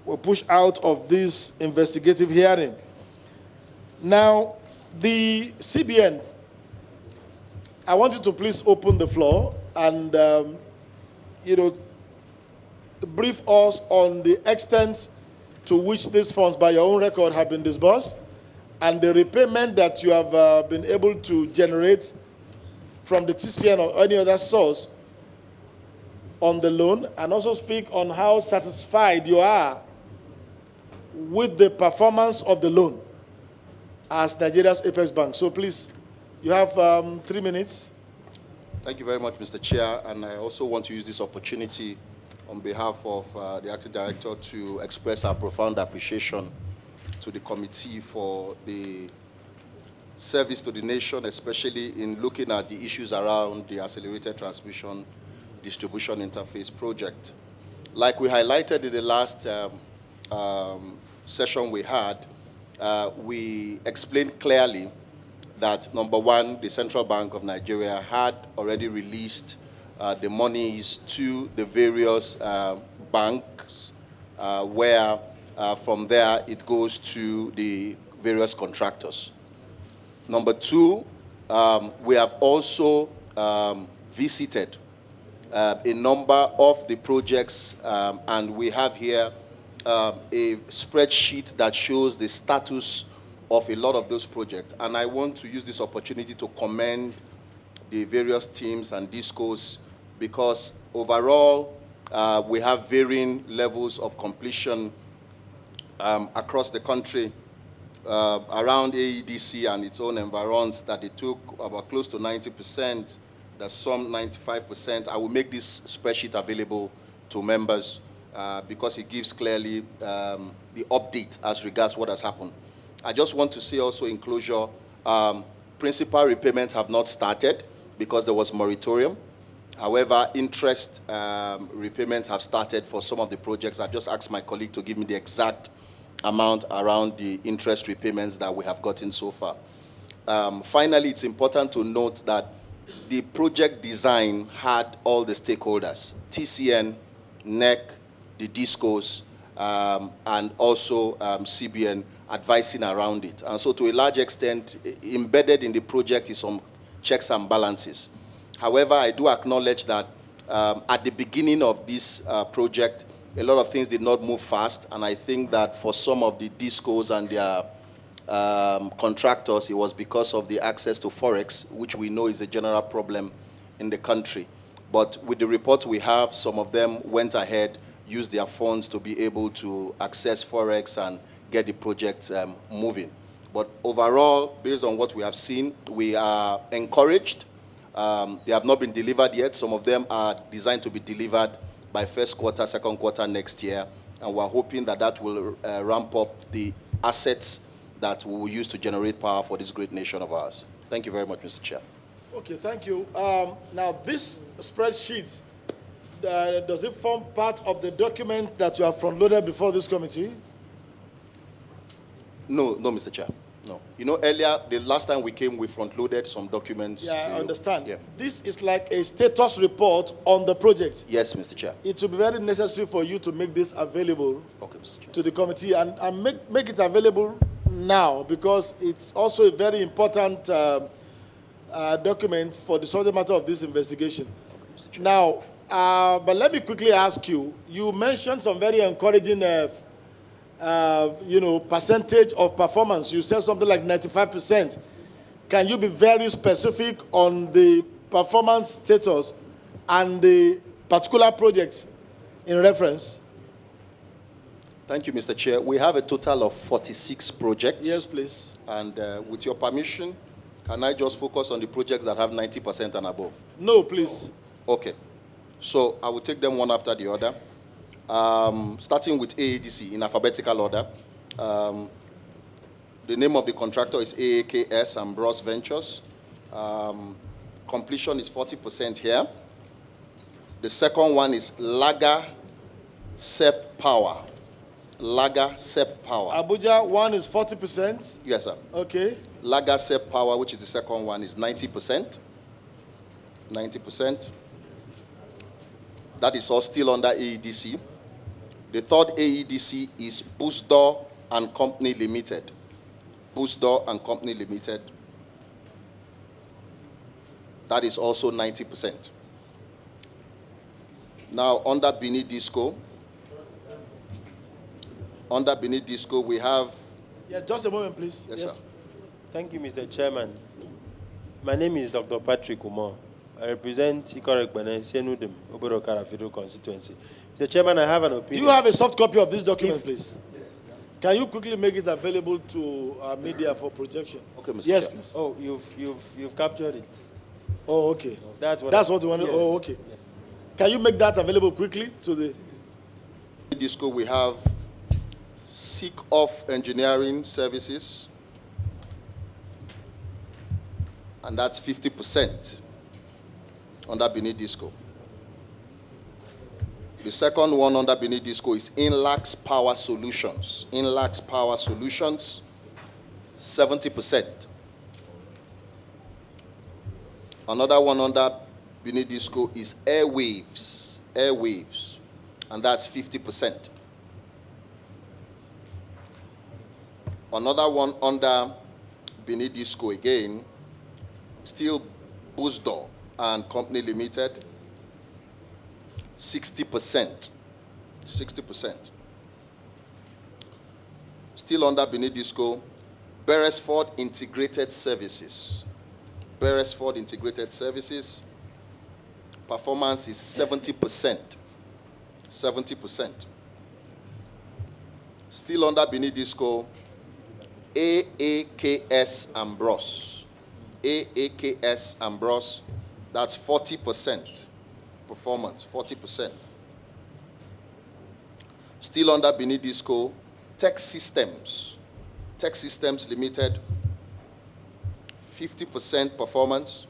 were pushed out of this investigative hearing. Now, the CBN, I want you to please open the floor and, brief us on the extent to which these funds, by your own record, have been disbursed, and the repayment that you have been able to generate from the TCN or any other source on the loan, and also speak on how satisfied you are with the performance of the loan as Nigeria's Apex Bank. So please, you have 3 minutes. Thank you very much, Mr. Chair, and I also want to use this opportunity on behalf of the Acting Director to express our profound appreciation to the committee for the service to the nation, especially in looking at the issues around the accelerated transmission distribution interface project. Like we highlighted in the last session we had, we explained clearly that, number one, the Central Bank of Nigeria had already released the monies to the various banks, where from there it goes to the various contractors. Number two, we have also visited a number of the projects, and we have here a spreadsheet that shows the status of a lot of those projects. And I want to use this opportunity to commend the various teams and discos, because overall we have varying levels of completion across the country around AEDC and its own environs, that it took about close to 90%, there's some 95%. I will make this spreadsheet available to members because it gives clearly the update as regards what has happened. I just want to say also in closure, principal repayments have not started because there was moratorium. However, interest repayments have started for some of the projects. I've just asked my colleague to give me the exact amount around the interest repayments that we have gotten so far. Finally, it's important to note that the project design had all the stakeholders, TCN, NEC, the DISCOs, and also CBN advising around it. And so to a large extent, embedded in the project is some checks and balances. However, I do acknowledge that at the beginning of this project, a lot of things did not move fast, and I think that for some of the DISCOs and their contractors, it was because of the access to Forex, which we know is a general problem in the country. But with the reports we have, some of them went ahead, used their funds to be able to access Forex and get the project moving. But overall, based on what we have seen, we are encouraged. They have not been delivered yet. Some of them are designed to be delivered by first quarter, second quarter next year. And we're hoping that that will ramp up the assets that we will use to generate power for this great nation of ours. Thank you very much, Mr. Chair. Okay, thank you. Now, this spreadsheet, does it form part of the document that you have front-loaded before this committee? No, Mr. Chair. No. You know, earlier, the last time we came, we front-loaded some documents. Yeah, I understand. Yeah. This is like a status report on the project. Yes, Mr. Chair. It will be very necessary for you to make this available Mr. Chair. to the committee, and make it available now, because it's also a very important document for the subject matter of this investigation. Mr. Chair. Now, but let me quickly ask you, you mentioned some very encouraging percentage of performance. You said something like 95%. Can you be very specific on the performance status and the particular projects in reference? Thank you, Mr. Chair. We have a total of 46 projects. Yes, please. And with your permission, can I just focus on the projects that have 90% and above? No, please. Okay. So I will take them one after the other. Starting with AADC in alphabetical order. The name of the contractor is AAKS and Bros Ventures. Completion is 40% here. The second one is Laga SEP Power. Laga SEP Power. Abuja, one is 40%? Yes, sir. Okay. Laga SEP Power, which is the second one, is 90%. 90%. That is all still under AEDC. The third AEDC is Boostdoor and Company Limited. Boostdoor and Company Limited. That is also 90%. Now, under Bini Disco, we have... Yes, just a moment, please. Yes, sir. Thank you, Mr. Chairman. My name is Dr. Patrick Umar. I represent Ikorek Bene, Senudem, Oborokara Federal Constituency. Mr. Chairman, I have an opinion. Do you have a soft copy of this document, please? Can you quickly make it available to our media for projection? Okay, Mr. Yes, Chair. please. Oh, you've captured it. Oh, okay. That's what you want to... Yes. Oh, okay. Can you make that available quickly to the... Disco, we have Seek-Off Engineering Services, and that's 50% under Bini Disco. The second one under Bini Disco is Inlax Power Solutions. Inlax Power Solutions, 70%. Another one under Bini Disco is Airwaves, and that's 50%. Another one under Bini Disco again, still Boostdoor and Company Limited, 60%. 60%. Still under Bini Disco, Beresford Integrated Services. Beresford Integrated Services, performance is 70%. 70%. Still under Bini Disco, AAKS Ambrose. AAKS Ambrose, that's 40% performance, 40%. Still under Bini Disco, Tech Systems Limited, 50% performance.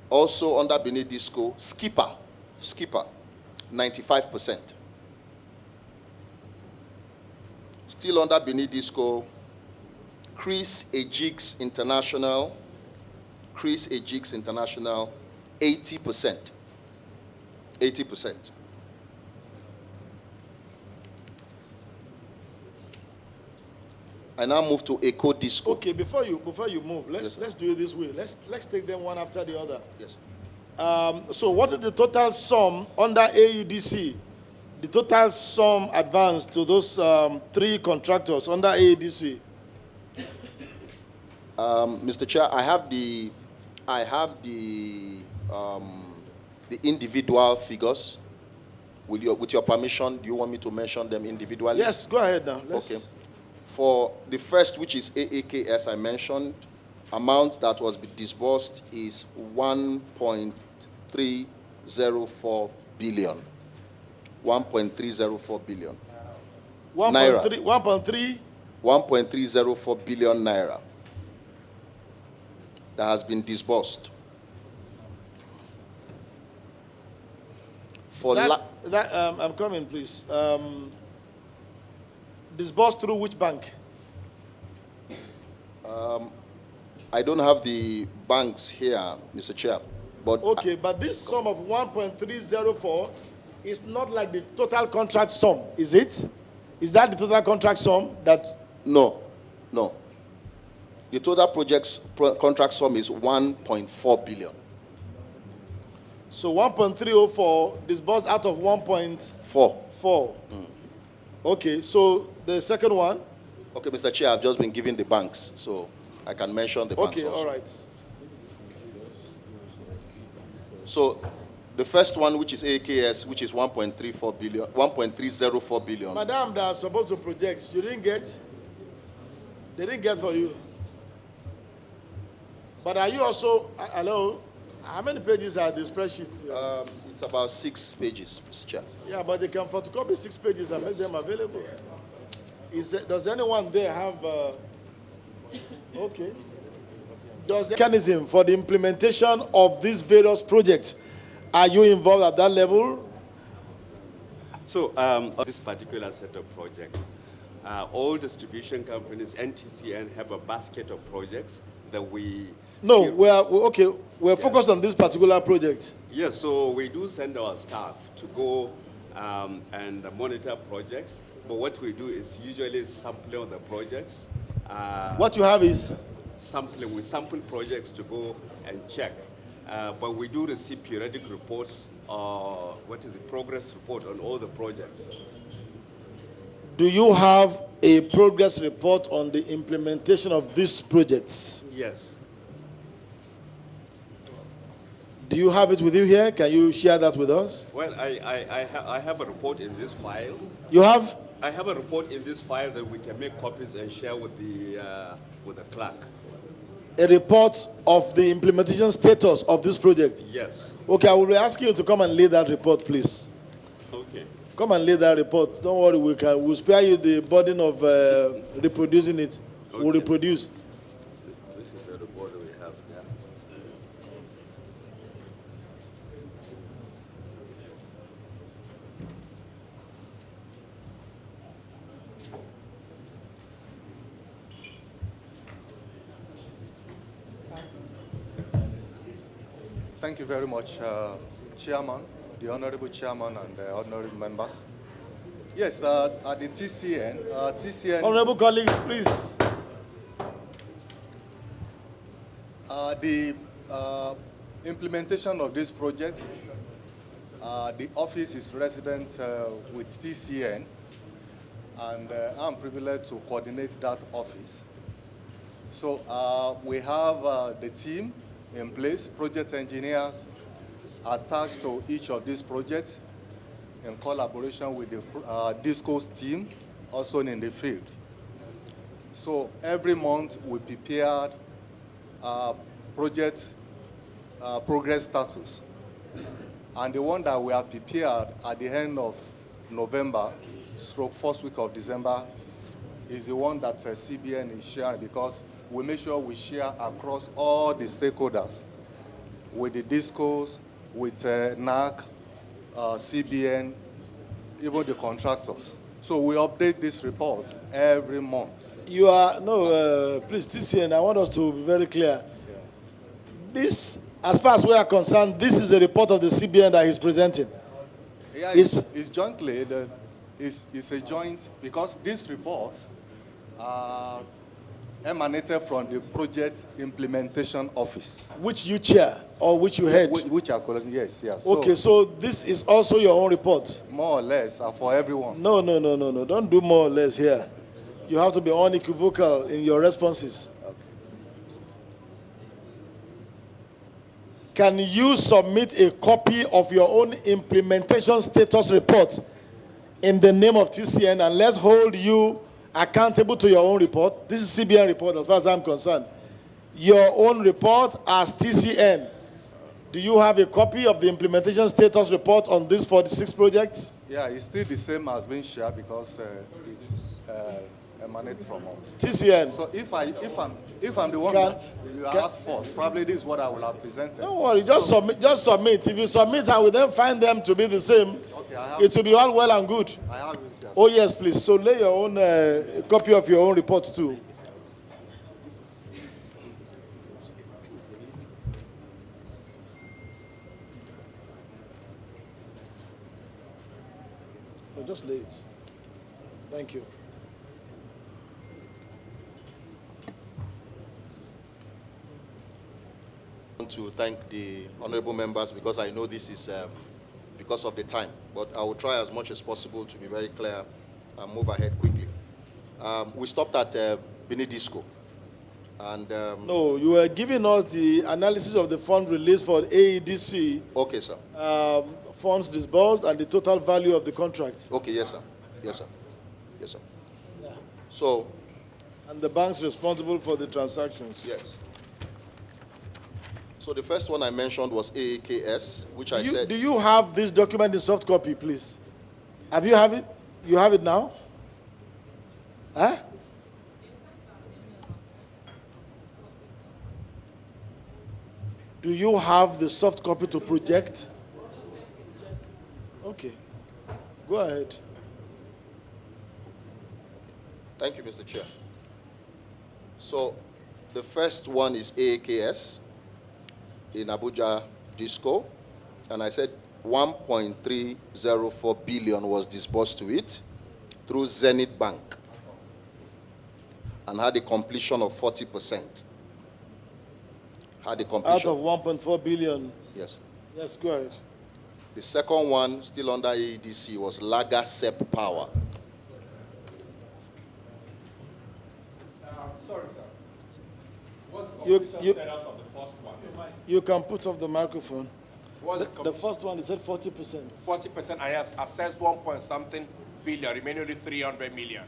Also under Bini Disco, Skipper, 95%. Still under Bini Disco, Chris Ejix International, 80%. 80%. I now move to Eco Disco. Okay, before you move, let's do it this way. Let's take them one after the other. Yes. So what is the total sum under AEDC? The total sum advanced to those three contractors under AEDC? Mr. Chair, I have the individual figures. With your permission, do you want me to mention them individually? Yes, go ahead now. Okay. For the first, which is AAKS, I mentioned, amount that was disbursed is 1.304 billion. 1.304 billion. 1.304 billion naira that has been disbursed. For I'm coming, please. Disbursed through which bank? I don't have the banks here, Mr. Chair. But okay, but this sum of 1.304 is not like the total contract sum, is it? Is that the total contract sum that? No. The total contract sum is 1.4 billion. So 1.304 disbursed out of 1.4. Okay, so the second one? Okay, Mr. Chair, I've just been given the banks, so I can mention the banks also. Okay, all right. So the first one, which is AKS, which is 1.304 billion. Madam, they are supposed to project. You didn't get? They didn't get for you. But are you also, hello? How many pages are the spreadsheet? It's about 6 pages, Mr. Chair. Yeah, but they can photocopy 6 pages and make them available. Does anyone there have, okay. Does the mechanism for the implementation of these various projects, are you involved at that level? So, this particular set of projects, all distribution companies and TCN have a basket of projects that we No, we're focused on this particular project. Yes, so we do send our staff to go and monitor projects, but what we do is usually sampling of the projects. What you have is Sampling, we sample projects to go and check. But we do receive periodic reports, what is the progress report on all the projects. do you have a progress report on the implementation of these projects? Yes. Do you have it with you here? Can you share that with us? Well, I have a report in this file. You have? I have a report in this file that we can make copies and share with the clerk. A report of the implementation status of this project? Yes. Okay, I will be asking you to come and lay that report, please. Okay. Come and lay that report. Don't worry, we'll spare you the burden of reproducing it. Okay. We'll reproduce. This is the report we have. Yeah. Thank you very much, Chairman, the Honorable Chairman, and the honorable members. Yes, at the TCN, Honorable colleagues, please. The implementation of this project, the office is resident with TCN, and I'm privileged to coordinate that office. So we have the team in place, project engineers attached to each of these projects in collaboration with the DISCO's team, also in the field. So every month we prepare project progress status. And the one that we have prepared at the end of November, first week of December, is the one that CBN is sharing, because we make sure we share across all the stakeholders, with the DISCOs, with NAC, CBN, even the contractors. So we update this report every month. You are, please, TCN, I want us to be very clear. Yeah. This, as far as we are concerned, this is a report of the CBN that he's presenting. Yeah, it's jointly, it's a joint, because this report emanated from the project implementation office. Which you chair or which you head? Which are calling, yes. Okay, so this is also your own report? More or less, for everyone. No. Don't do more or less here. You have to be unequivocal in your responses. Okay. Can you submit a copy of your own implementation status report in the name of TCN, and let's hold you accountable to your own report? This is CBN report as far as I'm concerned. Your own report as TCN. Do you have a copy of the implementation status report on these 46 projects? Yeah, it's still the same as being shared, because it emanates from us. TCN. So if I'm the one that you ask first, probably this is what I will have presented. Don't worry, just submit. If you submit and we then find them to be the same, okay, it will be all well and good. I have it, yes. Oh yes, please. So lay your own copy of your own report too. No, just lay it. Thank you. I want to thank the honorable members, because I know this is because of the time, but I will try as much as possible to be very clear and move ahead quickly. We stopped at Benin Disco, and No, you were giving us the analysis of the fund released for AEDC, okay, sir. funds disbursed, and the total value of the contract. Okay, yes, sir. Yes, sir. Yes, sir. So, And the banks responsible for the transactions. yes. So the first one I mentioned was AAKS, which I said. Do you have this document in soft copy, please? Have it? You have it now? Huh? Do you have the soft copy to project? Okay. Go ahead. Thank you, Mr. Chair. So, The first one is AAKS in Abuja Disco, and I said 1.304 billion was disbursed to it through Zenith Bank and had a completion of 40%. Had a completion. Out of 1.4 billion. Yes. Yes, go ahead. The second one, still under AEDC, was Laga SEP Power. Sorry, sir. What's the You- completion you- status of the first one? You can put off the microphone. What's The first one, you said 40%. 40%, I has assessed 1 point something billion, remaining only 300 million.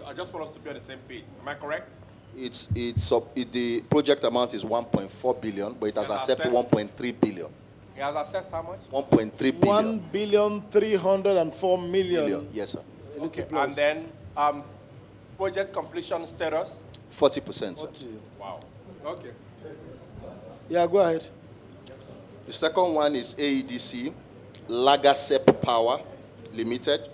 I just want us to be on the same page. Am I correct? The project amount is 1.4 billion, but it has And accepted assessed? 1.3 billion. He has assessed how much? 1.3 billion. 1,304 million. Billion. Yes, sir. A little Okay, plus. and then project completion status? 40%, sir. 40. Wow. Okay. Yeah, go ahead. The second one is AEDC, Laga SEP Power Limited.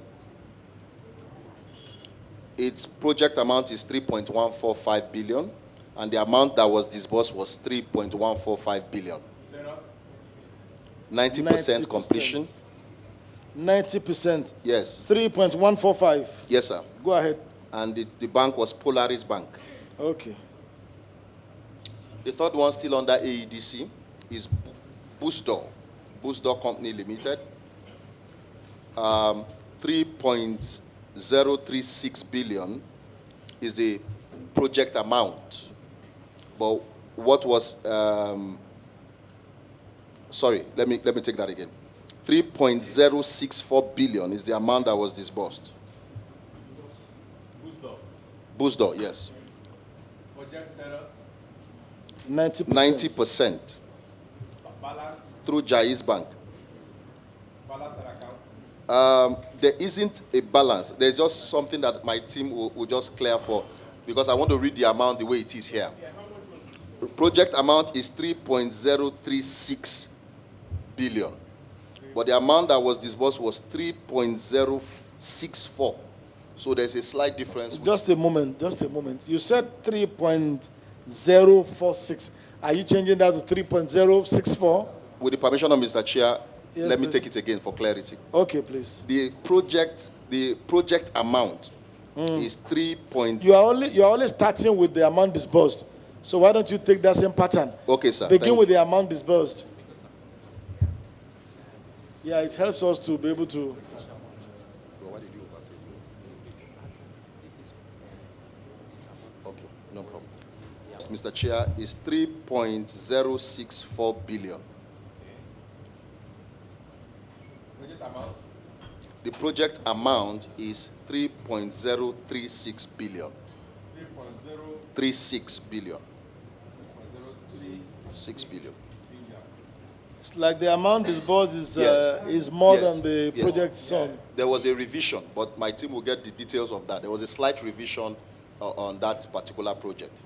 Its project amount is 3.145 billion, and the amount that was disbursed was 3.145 billion. Status? 90% completion. 90%. Yes. 3.145. Yes, sir. Go ahead. And the bank was Polaris Bank. Okay. The third one, still under AEDC, is Boostdoor Company Limited. 3.036 billion is the project amount. But what was, sorry, let me take that again. 3.064 billion is the amount that was disbursed. Boostdoor, yes. Project status? 90%. 90% Balance? through Jais Bank. Balance and account? There isn't a balance. There's just something that my team will just clear for, because I want to read the amount the way it is here. Project amount is 3.036 billion, but the amount that was disbursed was 3.064. So there's a slight difference. Just a moment. You said 3.046. Are you changing that to 3.064? With the permission of Mr. Chair, Yes, let me please. take it again for clarity. Okay, please. The project amount is 3. You are only starting with the amount disbursed. So why don't you take that same pattern? Okay, sir. Begin Thank with the amount disbursed. Yeah, it helps us to be able to. Okay, no problem. Mr. Chair, is 3.064 billion. Project amount? The project amount is 3.036 billion. 36 billion. 6 billion. It's like the amount disbursed is Yes. is more Yes. than the Yes. project sum. There was a revision, but my team will get the details of that. There was a slight revision on that particular project.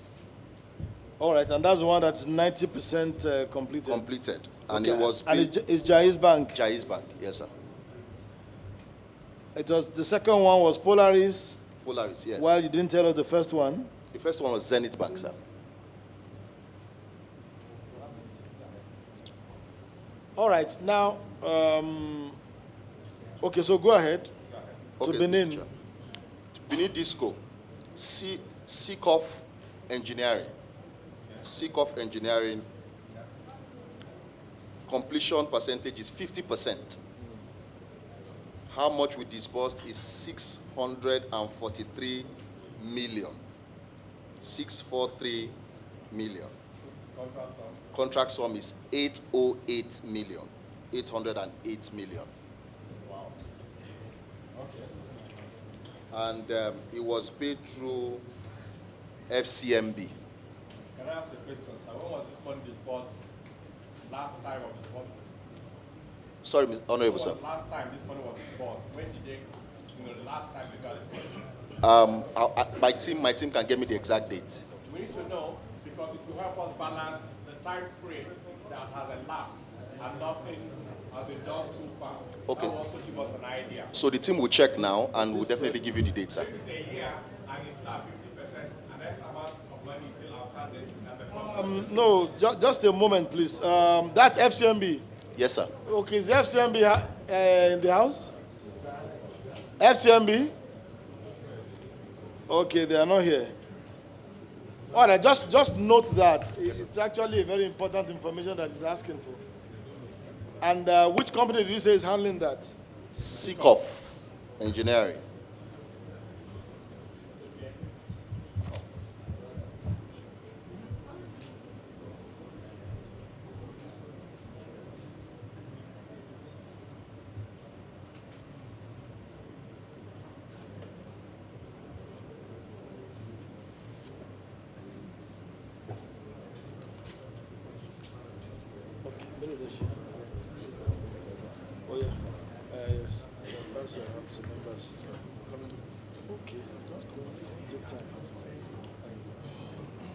All right, and that's the one that's 90% completed. Completed. And Okay, it was and paid it's Jais Bank. Jais Bank. Yes, sir. It was the second one was Polaris. Polaris, yes. Well, you didn't tell us the first one. The first one was Zenith Bank, sir. All right, now, okay, so go ahead. Okay, To Mr. Benin. Chair. Benin Disco, Seacoff Engineering. Seacoff Engineering, completion percentage is 50%. How much we disbursed is 643 million. 643 million. Contract sum is 808 million. 808 million. Wow. Okay. And it was paid through FCMB. Can I ask a question, sir? When was this money disbursed? Last time of disbursement? Sorry, Honorable When Sir. was last time this money was disbursed? When did they, the last time they got this money? My team can give me the exact date. We need to know, because it will help us balance the time frame that has elapsed and nothing has been done so far. Okay. That will also give us an idea. So the team will check now and will definitely give you the date, sir. If it's a year and it's not 50%, and X amount of money is still outstanding, No, just a moment, please. That's FCMB. Yes, sir. Okay, is FCMB in the house? FCMB? Okay, they are not here. All right, just note that it's actually a very important information that he's asking for. And which company did you say is handling that? Seekoff Engineering. Oh, yeah. Yes. Members. Okay. Take time.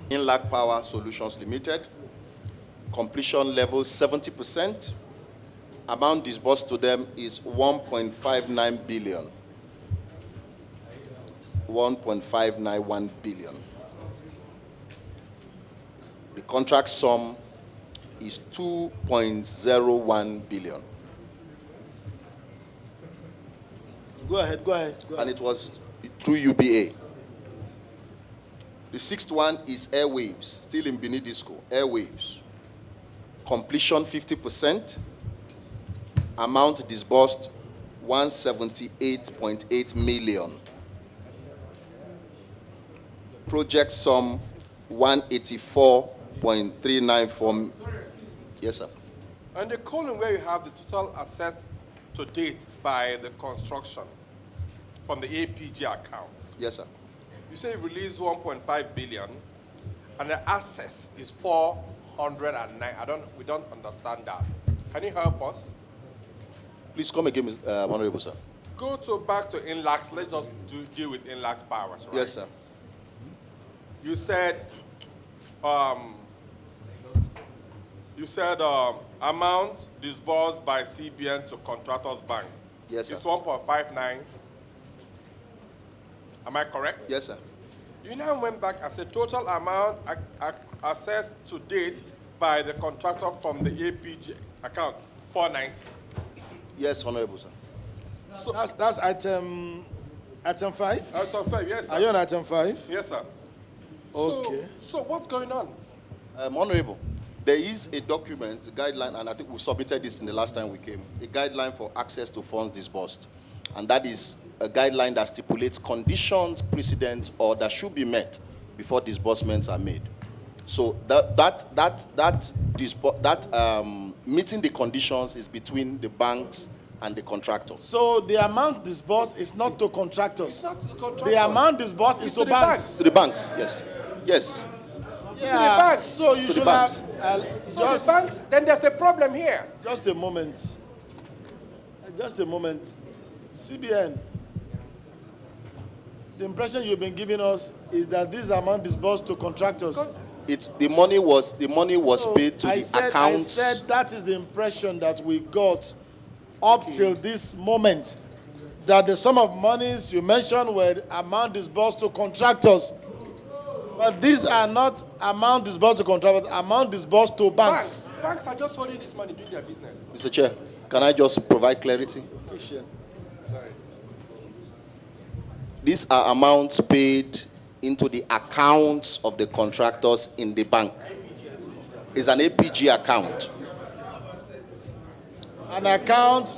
Inlac Power Solutions Limited. Completion level 70%. Amount disbursed to them is 1.59 billion. 1.591 billion. The contract sum is 2.01 billion. Go ahead. And it was through UBA. The sixth one is Airwaves, still in Benedisco, Airwaves. Completion 50%. Amount disbursed 178.8 million. Project sum 184.394. Yes, sir. And the column where you have the total assessed to date by the construction from the APG account. Yes, sir. You say you released 1.5 billion, and the assess is 409. We don't understand that. Can you help us? Please come again, Honorable Sir. Go back to Inlax. Let's just deal with Inlax Powers, right? Yes, sir. You said, amount disbursed by CBN to Contractors Bank. Yes, sir. It's 1.59. Am I correct? Yes, sir. You now went back and said total amount assessed to date by the contractor from the APG account, 490. Yes, Honorable Sir. So that's item 5? Item 5, yes, sir. Are you on item 5? Yes, sir. Okay. So what's going on? Honorable, there is a document, a guideline, and I think we submitted this in the last time we came, a guideline for access to funds disbursed. And that is a guideline that stipulates conditions, precedents, or that should be met before disbursements are made. So meeting the conditions is between the banks and the contractors. So the amount disbursed is not to contractors. It's not to the contractor. The amount disbursed is to the banks. To the banks, yes. Yes. Yeah. banks. So you To the should banks. have So the banks, then there's a problem here. just a moment. Just a moment. CBN. The impression you've been giving us is that this amount disbursed to contractors. The money was So paid to I the accounts. I said that is the impression that we got up till this moment. That the sum of monies you mentioned were amount disbursed to contractors. But these are not amount disbursed to contractors, amount disbursed to banks. Banks are just holding this money doing their business. Mr. Chair, can I just provide clarity? Patient. Sorry. These are amounts paid into the accounts of the contractors in the bank. It's an APG account. An account,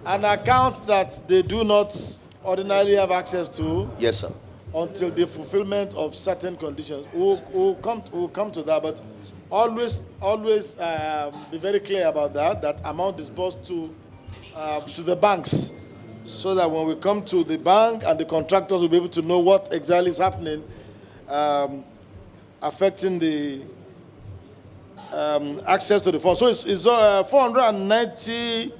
an account that they do not ordinarily have access to Yes, sir. until the fulfillment of certain conditions. We'll come to that, but always be very clear about that amount disbursed to the banks, so that when we come to the bank and the contractors will be able to know what exactly is happening, affecting the access to the funds. So it's 490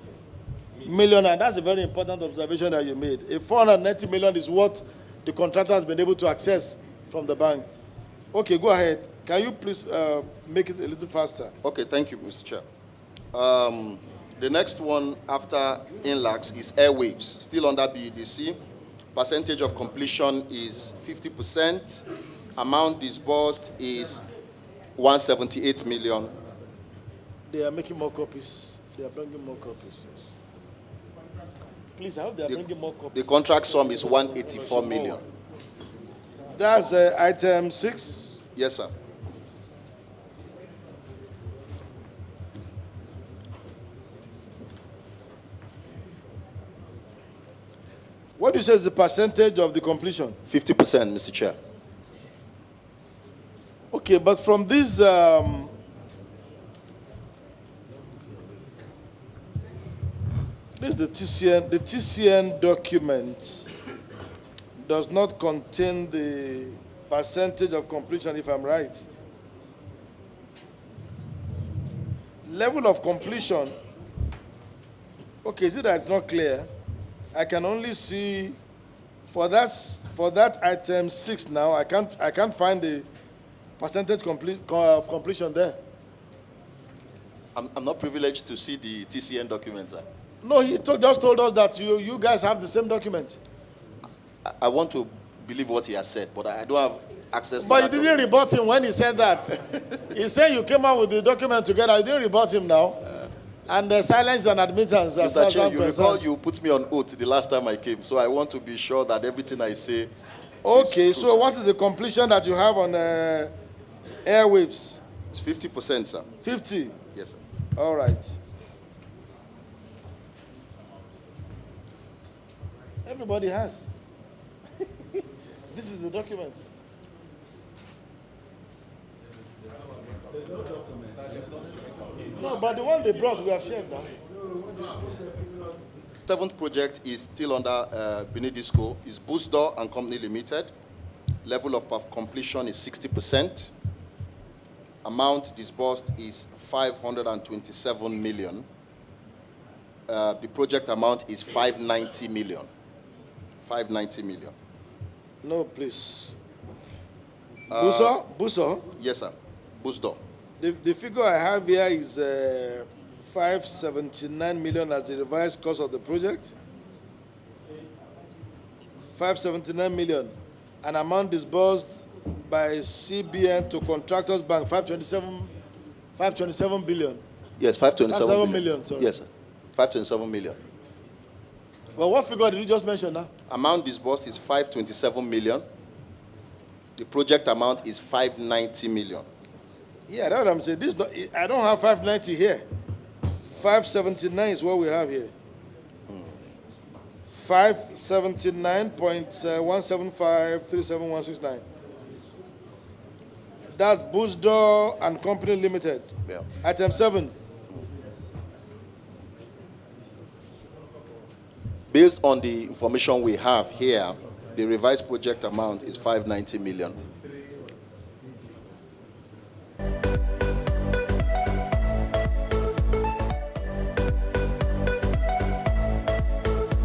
million, and that's a very important observation that you made. If 490 million is what the contractor has been able to access from the bank. Okay, go ahead. Can you please make it a little faster? Okay, thank you, Mr. Chair. The next one after Inlax is Airwaves, still under BEDC. Percentage of completion is 50%. Amount disbursed is 178 million. They are making more copies. They are bringing more copies. Yes. Please, I hope they are bringing more copies. The contract sum is 184 million. That's item 6. Yes, sir. What do you say is the percentage of the completion? 50%, Mr. Chair. Okay, but from this, this is the TCN. The TCN document does not contain the percentage of completion, if I'm right. Level of completion. Okay, is it that it's not clear? I can only see for that item 6 now. I can't find the percentage of completion there. I'm not privileged to see the TCN document, sir. No, he just told us that you guys have the same document. I want to believe what he has said, but I don't have access to But that you didn't rebut him when he said that. He said you came out with the document together. You didn't rebut him now. And the silence and admittance. Mr. Chair, you recall you put me on oath the last time I came, so I want to be sure that everything I say. Okay, so what is the completion that you have on airwaves? It's 50%, sir. 50? Yes, sir. All right. Everybody has. This is the document. No, but the one they brought, we have shared now. 7th project is still under Benedisco. It's Busdor and Company Limited. Level of completion is 60%. Amount disbursed is 527 million. The project amount is 590 million. 590 million. No, please. Buso? Yes, sir. Busdor. The figure I have here is 579 million as the revised cost of the project. 579 million. An amount disbursed by CBN to Contractors Bank, 527 billion. Yes, 527 That's 7 million, sorry. Yes, sir. 527 million. Well, what figure did you just mention now? Amount disbursed is 527 million. The project amount is 590 million. Yeah, that's what I'm saying. I don't have 590 here. 579 is what we have here. 579.17537,169. That's Busdor and Company Limited. Yeah. Item 7. Based on the information we have here, the revised project amount is 590 million.